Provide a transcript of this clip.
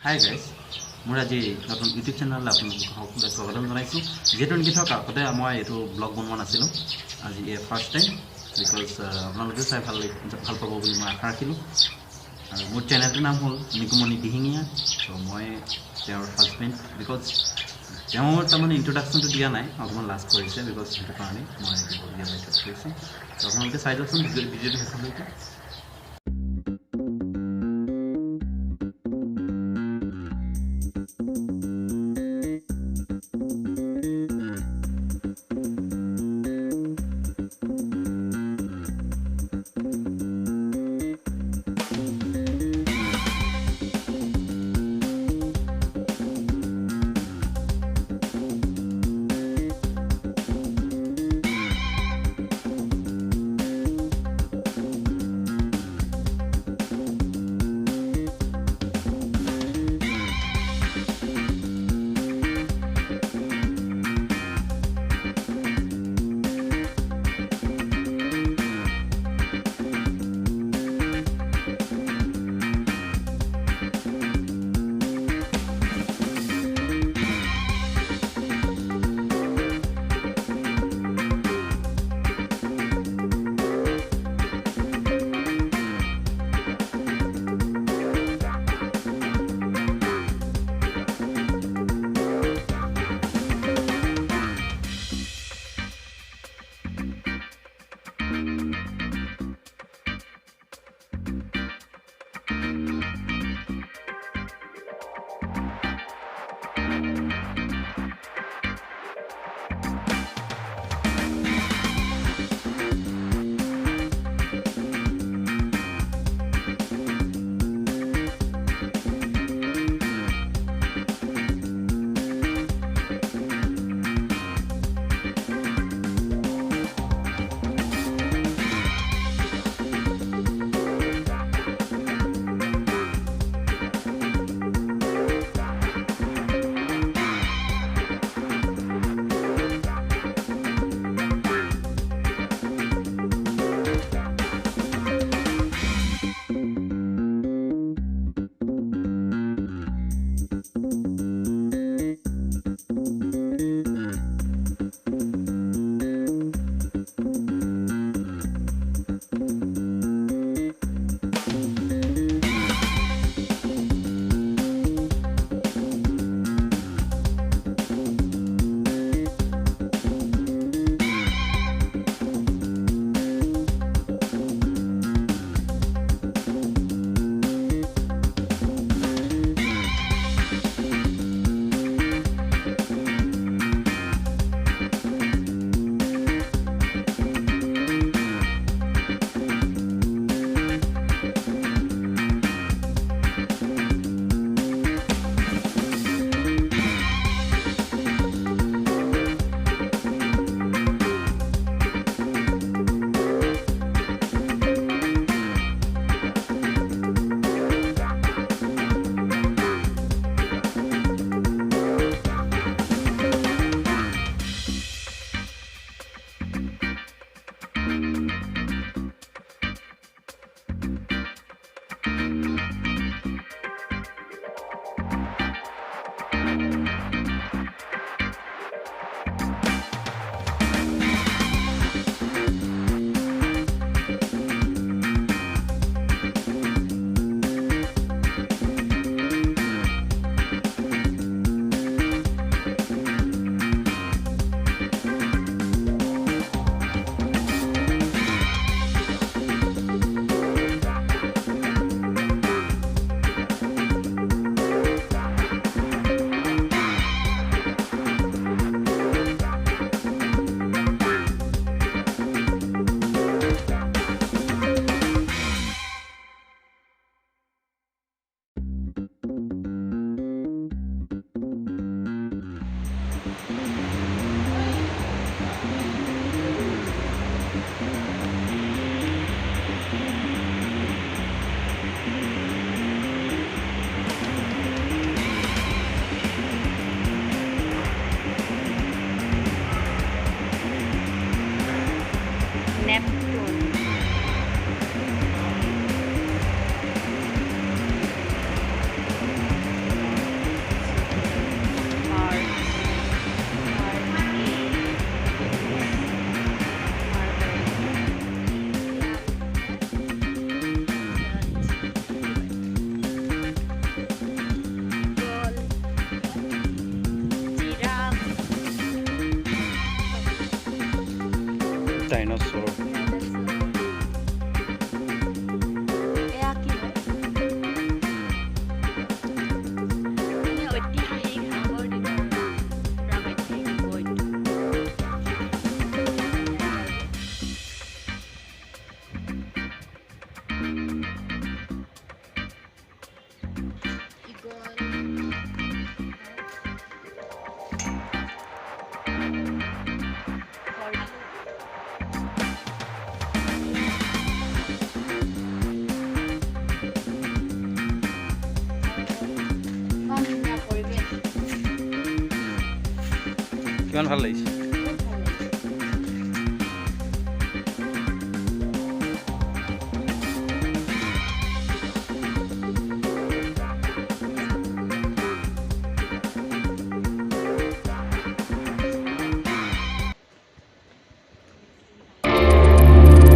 Hi guys মোৰ আজি নতুন ইউটিউব চেনেললৈ আপোনালোকক সকলোকে স্বাগতম জনাইছোঁ যিহেতু নেকি ধৰক আগতে মই এইটো ব্লগ বনোৱা নাছিলোঁ আজি ফাৰ্ষ্ট টাইম বিকজ আপোনালোকেও চাই ভাল পাব বুলি মই আশা ৰাখিলোঁ আৰু মোৰ চেনেলটোৰ নাম হ'ল নিকুমণি দিহিঙীয়া ত' মই তেওঁৰ হাজবেণ্ড বিকজ তেওঁৰ তাৰমানে ইণ্ট্ৰডাকশ্যনটো দিয়া নাই অকণমান লাষ্ট কৰিছে বিকজ সেইটো কাৰণে মই দিবলগীয়া বাধ্যত কৰিছোঁ ত' আপোনালোকে চাই যাওকচোন ভিডিঅ'টো শেষলৈকে ডাইনছৰ এয়া কি হয়? ঐতিহাসিক আগৰ দিনৰ প্ৰাগৈতিহাসিক বৈধ কিমান ভাল লাগিছে